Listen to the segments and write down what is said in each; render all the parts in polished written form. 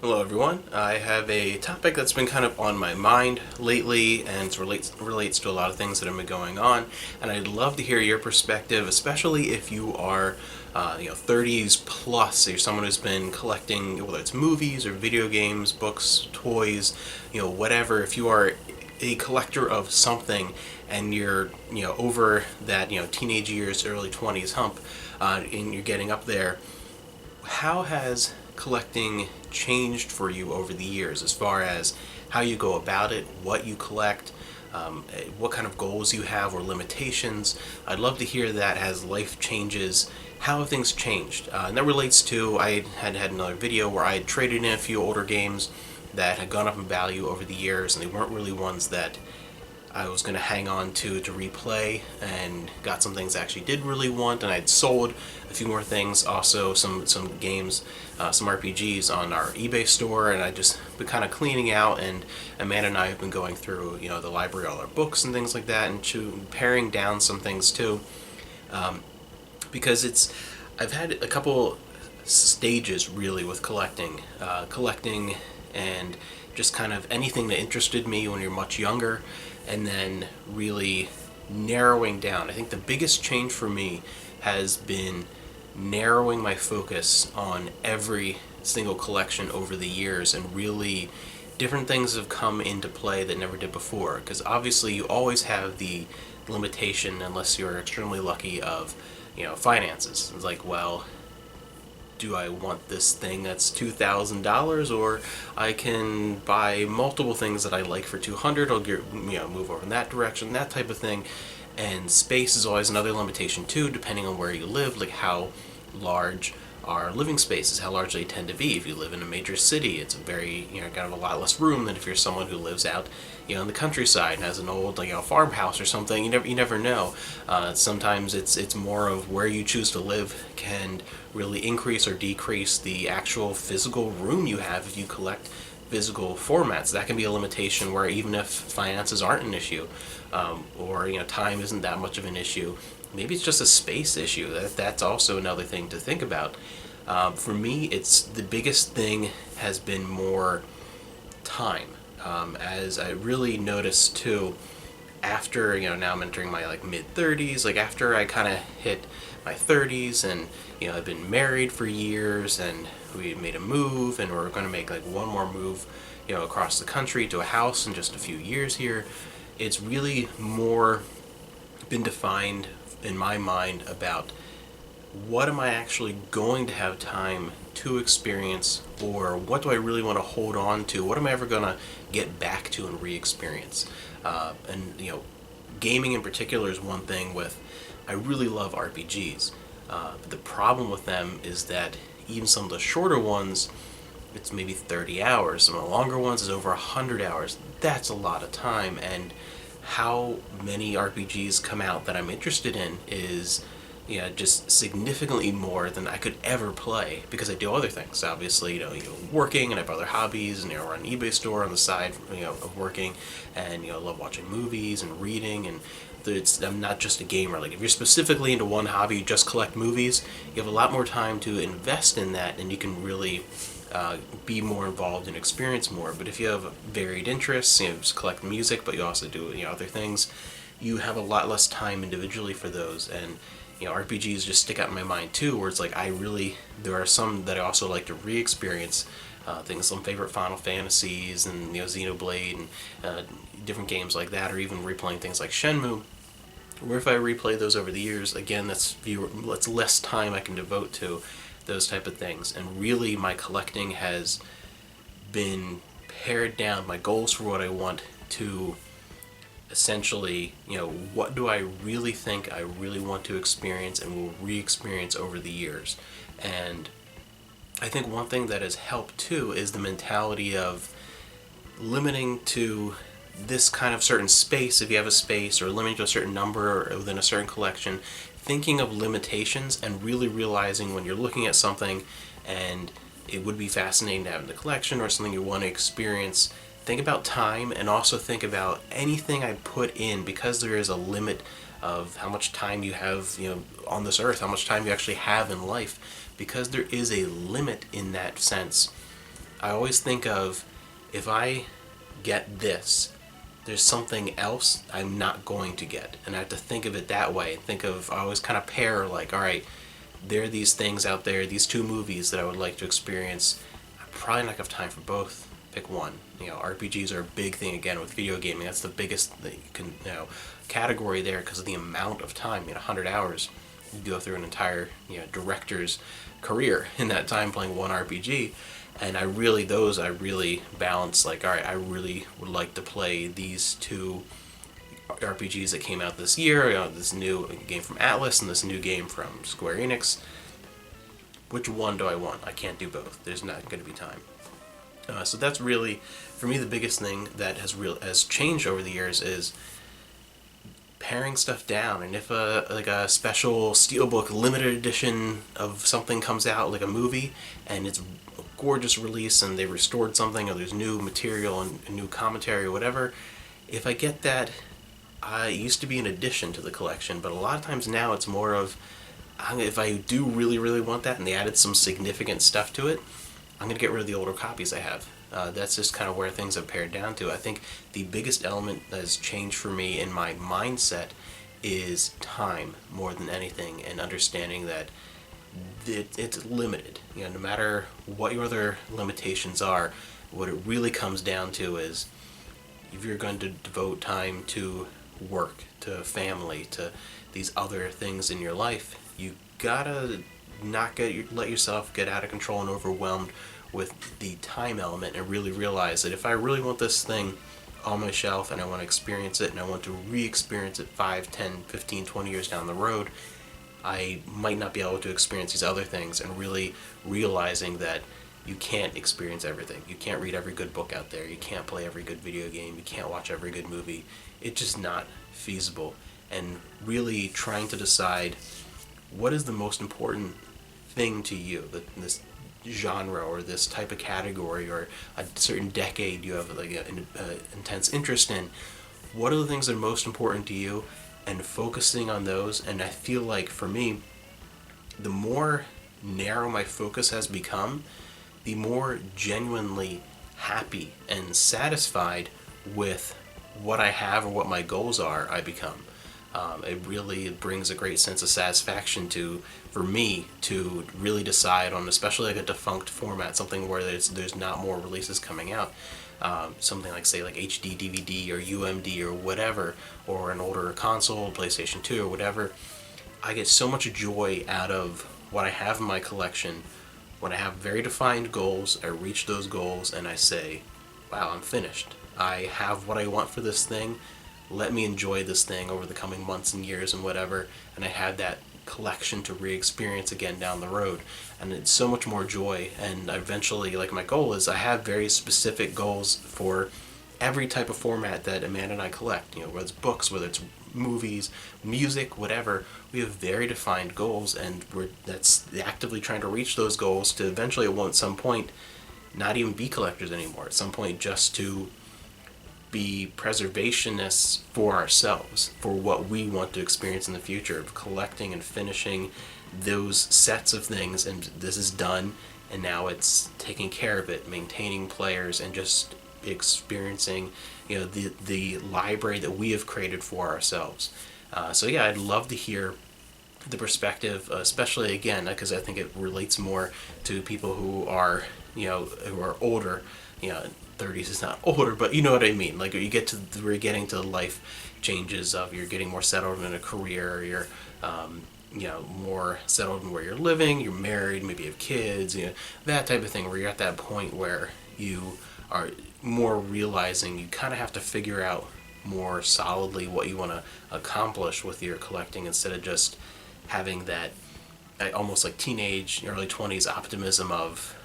Hello everyone. I have a topic that's been kind of on my mind lately and it relates to a lot of things that have been going on, and I'd love to hear your perspective, especially if you are 30s plus. You're someone who's been collecting, whether it's movies or video games, books, toys, whatever. If you are a collector of something and you're over that teenage years, early 20s hump, and you're getting up there, how has collecting changed for you over the years as far as how you go about it, what you collect, what kind of goals you have or limitations? I'd love to hear that as life changes. How have things changed? And that relates to, I had another video where I had traded in a few older games that had gone up in value over the years, and they weren't really ones that I was going to hang on to replay, and got some things I actually did really want, and I'd sold a few more things, also some games, some RPGs on our eBay store, and I just been kind of cleaning out, and Amanda and I have been going through the library, all our books and things like that, and paring down some things too, because I've had a couple stages really with collecting and just kind of anything that interested me when you're much younger, and then really narrowing down. I think the biggest change for me has been narrowing my focus on every single collection over the years, and really different things have come into play that never did before, because obviously you always have the limitation, unless you're extremely lucky, of finances. It's like, well, do I want this thing that's $2,000, or I can buy multiple things that I like for $200? I'll move over in that direction, that type of thing. And space is always another limitation too, depending on where you live, like how large our living spaces, how large they tend to be. If you live in a major city, it's a very kind of a lot less room than if you're someone who lives out in the countryside and has an old farmhouse or something. You never know. Sometimes it's more of where you choose to live can really increase or decrease the actual physical room you have if you collect physical formats. That can be a limitation, where even if finances aren't an issue, or time isn't that much of an issue, maybe it's just a space issue. That's also another thing to think about. For me, it's the biggest thing has been more time. As I really noticed too, after now I'm entering my mid 30s, after I kind of hit my 30s, and I've been married for years, and we made a move, and we're going to make one more move across the country to a house in just a few years here. It's really more been defined in my mind about what am I actually going to have time to experience, or what do I really want to hold on to? What am I ever going to get back to and re-experience? And gaming in particular is one thing with, I really love RPGs. But the problem with them is that even some of the shorter ones, it's maybe 30 hours. Some of the longer ones is over 100 hours. That's a lot of time, and how many RPGs come out that I'm interested in is just significantly more than I could ever play, because I do other things. Obviously, working, and I have other hobbies, and run an eBay store on the side, of working, and love watching movies and reading, and I'm not just a gamer. If you're specifically into one hobby, you just collect movies, you have a lot more time to invest in that, and you can really be more involved and experience more. But if you have varied interests, just collect music, but you also do other things, you have a lot less time individually for those. And RPGs just stick out in my mind too, where it's there are some that I also like to re-experience, things, some favorite Final Fantasies and Xenoblade and different games like that, or even replaying things like Shenmue, where if I replay those over the years, again, that's less time I can devote to those type of things. And really, my collecting has been pared down, my goals for what I want, to essentially, what do I really think I really want to experience and will re-experience over the years. And I think one thing that has helped too is the mentality of limiting to this kind of certain space, if you have a space, or limiting to a certain number or within a certain collection, thinking of limitations and really realizing when you're looking at something and it would be fascinating to have in the collection or something you want to experience, think about time, and also think about anything I put in, because there is a limit of how much time you have, on this earth, how much time you actually have in life, because there is a limit in that sense. I always think of, if I get this, there's something else I'm not going to get. And I have to think of it that way. I always kind of pair, like, all right, there are these things out there, these two movies that I would like to experience. I'm probably not going to have time for both. Pick one. RPGs are a big thing again with video gaming. That's the biggest that you can, category there, because of the amount of time. 100 hours. You go through an entire, director's career in that time playing one RPG. And I really balance, like, all right, I really would like to play these two RPGs that came out this year, this new game from Atlas and this new game from Square Enix. Which one do I want? I can't do both. There's not going to be time. So that's really, for me, the biggest thing that has changed over the years is paring stuff down. And if a special steelbook limited edition of something comes out, like a movie, and it's a gorgeous release and they restored something, or there's new material and new commentary or whatever, if I get that, it used to be an addition to the collection, but a lot of times now it's more of, if I do really, really want that and they added some significant stuff to it, I'm going to get rid of the older copies I have. That's just kind of where things have pared down to. I think the biggest element that has changed for me in my mindset is time more than anything, and understanding that it's limited. No matter what your other limitations are, what it really comes down to is, if you're going to devote time to work, to family, to these other things in your life, you gotta not let yourself get out of control and overwhelmed with the time element, and really realize that if I really want this thing on my shelf and I want to experience it and I want to re-experience it 5, 10, 15, 20 years down the road, I might not be able to experience these other things, and really realizing that you can't experience everything. You can't read every good book out there. You can't play every good video game. You can't watch every good movie. It's just not feasible. And really trying to decide, what is the most important thing to you, this genre or this type of category or a certain decade you have like an intense interest in. What are the things that are most important to you, and focusing on those. And I feel like, for me, the more narrow my focus has become, the more genuinely happy and satisfied with what I have or what my goals are I become. It really brings a great sense of satisfaction for me to really decide on, especially like a defunct format, something where there's not more releases coming out. Something like, say, like HD DVD or UMD or whatever, or an older console, PlayStation 2 or whatever. I get so much joy out of what I have in my collection when I have very defined goals. I reach those goals and I say, wow, I'm finished. I have what I want for this thing. Let me enjoy this thing over the coming months and years and whatever. And I had that collection to re-experience again down the road, and it's so much more joy. And eventually, like, my goal is, I have very specific goals for every type of format that Amanda and I collect, whether it's books, whether it's movies, music, whatever. We have very defined goals, and that's actively trying to reach those goals to eventually, at some point, not even be collectors anymore. At some point, just to be preservationists for ourselves, for what we want to experience in the future, of collecting and finishing those sets of things. And this is done, and now it's taking care of it, maintaining players, and just experiencing the library that we have created for ourselves. So yeah, I'd love to hear the perspective, especially, again, because I think it relates more to people who are older. 30s is not older, but you know what I mean. Like, we're getting to the life changes of, you're getting more settled in a career, you're more settled in where you're living, you're married, maybe you have kids, that type of thing, where you're at that point where you are more realizing you kind of have to figure out more solidly what you want to accomplish with your collecting, instead of just having that almost like teenage, early 20s optimism of,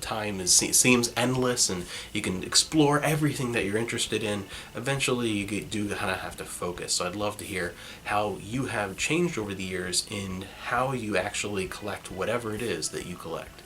time seems endless and you can explore everything that you're interested in. Eventually you do kind of have to focus. So I'd love to hear how you have changed over the years in how you actually collect whatever it is that you collect.